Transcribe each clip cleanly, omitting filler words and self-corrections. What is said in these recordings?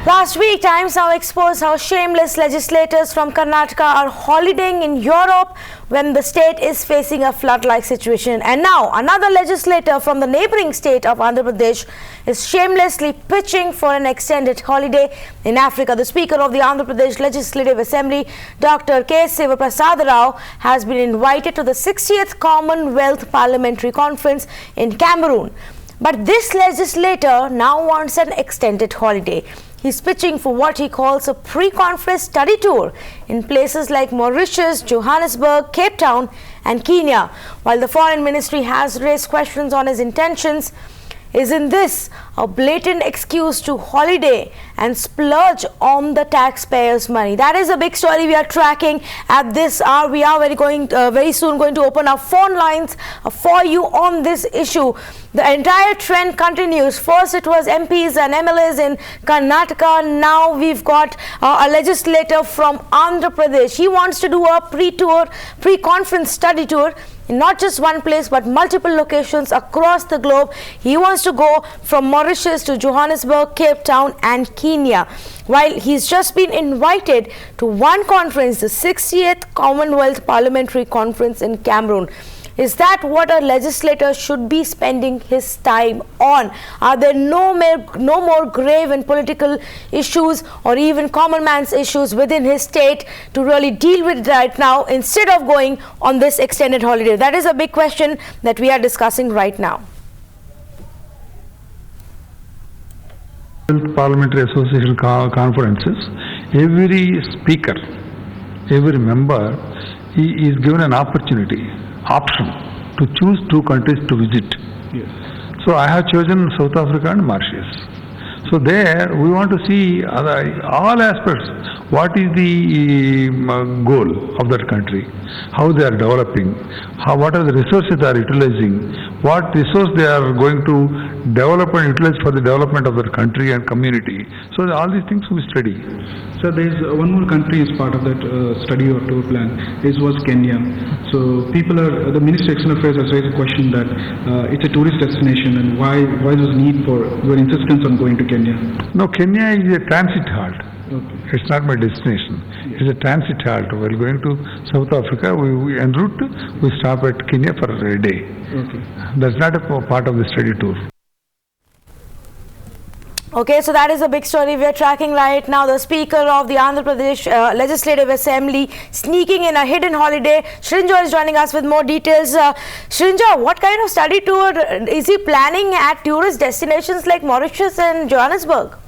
Last week, Times Now exposed how shameless legislators from Karnataka are holidaying in Europe when the state is facing a flood-like situation. And now, another legislator from the neighboring state of Andhra Pradesh is shamelessly pitching for an extended holiday in Africa. The Speaker of the Andhra Pradesh Legislative Assembly, Dr. K. Sivaprasad Rao, has been invited to the 60th Commonwealth Parliamentary Conference in Cameroon. But this legislator now wants an extended holiday. He's pitching for what he calls a pre-conference study tour in places like Mauritius, Johannesburg, Cape Town and Kenya. While the Foreign Ministry has raised questions on his intentions, isn't this a blatant excuse to holiday and splurge on the taxpayers' money? That is a big story we are tracking at this hour. We are very soon going to open our phone lines for you on this issue. The entire trend continues. First it was MPs and MLAs in Karnataka. Now we've got a legislator from Andhra Pradesh. He wants to do a pre-conference study tour in not just one place but multiple locations across the globe. He wants to go from Mauritius to Johannesburg, Cape Town and Kenya. While he's just been invited to one conference, the 60th Commonwealth Parliamentary Conference in Cameroon. Is that what a legislator should be spending his time on? Are there no more grave and political issues or even common man's issues within his state to really deal with right now instead of going on this extended holiday? That is a big question that we are discussing right now. Parliamentary Association conferences, every speaker, every member, he is given an option to choose two countries to visit. Yes. So I have chosen South Africa and Mauritius. So there we want to see all aspects. What is the goal of that country? How they are developing? What are the resources they are utilizing? What resource they are going to develop and utilize for the development of their country and community? So all these things we study. So there is one more country as part of that study or tour plan. It was Kenya. So the Ministry of External Affairs has raised a question that it's a tourist destination, and why was need for your insistence on going to Kenya? No, Kenya is a transit halt. Okay. It's not my destination. Yes. It's a transit halt. While going to South Africa, we en route we stop at Kenya for a day. Okay. That's not a part of the study tour. Okay, so that is a big story we are tracking right now. The Speaker of the Andhra Pradesh Legislative Assembly sneaking in a hidden holiday. Srinjo is joining us with more details. Srinjo, what kind of study tour is he planning at tourist destinations like Mauritius and Johannesburg?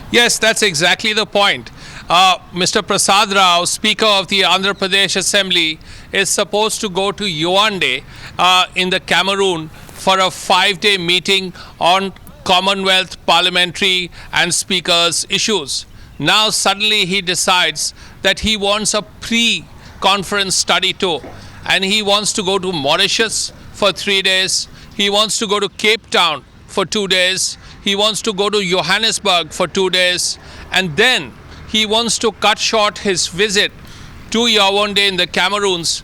Yes, that's exactly the point. Mr. Prasad Rao, Speaker of the Andhra Pradesh Assembly, is supposed to go to Yaoundé in the Cameroon for a 5-day meeting on Commonwealth parliamentary and speakers issues. Now suddenly he decides that he wants a pre-conference study tour, and he wants to go to Mauritius for 3 days. He wants to go to Cape Town for 2 days. He wants to go to Johannesburg for 2 days, and then he wants to cut short his visit to Yaoundé in the Cameroons,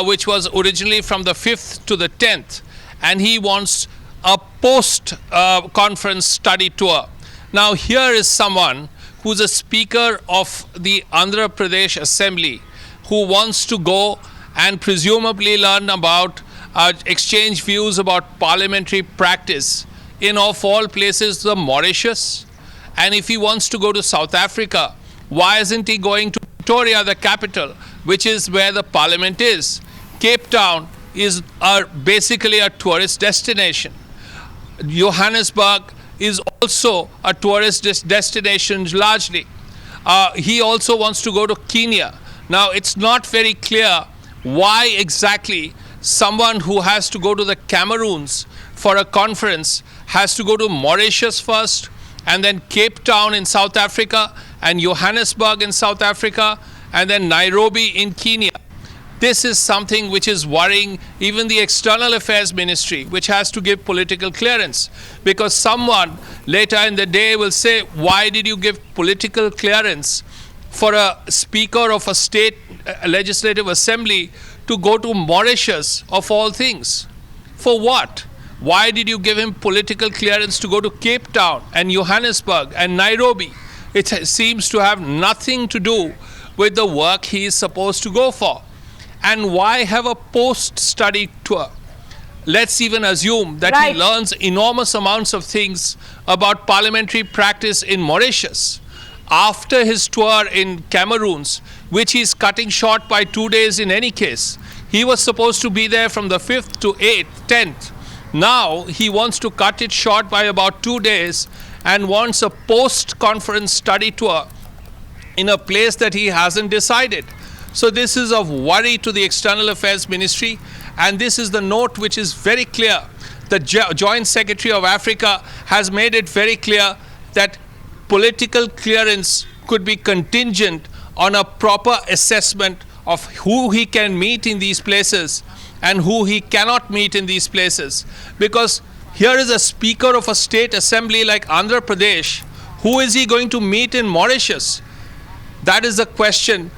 which was originally from the 5th to the 10th, and he wants a post-conference study tour. Now here is someone who's a Speaker of the Andhra Pradesh Assembly who wants to go and presumably learn about, exchange views about parliamentary practice in, of all places, the Mauritius. And if he wants to go to South Africa, why isn't he going to Pretoria, the capital, which is where the parliament is? Cape Town is basically a tourist destination. Johannesburg is also a tourist destination largely. He also wants to go to Kenya. Now it's not very clear why exactly someone who has to go to the Cameroons for a conference has to go to Mauritius first, and then Cape Town in South Africa, and Johannesburg in South Africa, and then Nairobi in Kenya. This is something which is worrying even the External Affairs Ministry, which has to give political clearance, because someone later in the day will say, why did you give political clearance for a Speaker of a state legislative assembly to go to Mauritius, of all things? For what? Why did you give him political clearance to go to Cape Town and Johannesburg and Nairobi? It seems to have nothing to do with the work he is supposed to go for. And why have a post-study tour? Let's even assume that Right. he learns enormous amounts of things about parliamentary practice in Mauritius. After his tour in Cameroon, which he's cutting short by 2 days in any case, he was supposed to be there from the 5th to 8th, 10th. Now he wants to cut it short by about 2 days and wants a post-conference study tour in a place that he hasn't decided. So this is of worry to the External Affairs Ministry, and this is the note which is very clear. The Joint Secretary of Africa has made it very clear that political clearance could be contingent on a proper assessment of who he can meet in these places and who he cannot meet in these places. Because here is a speaker of a state assembly like Andhra Pradesh. Who is he going to meet in Mauritius? That is the question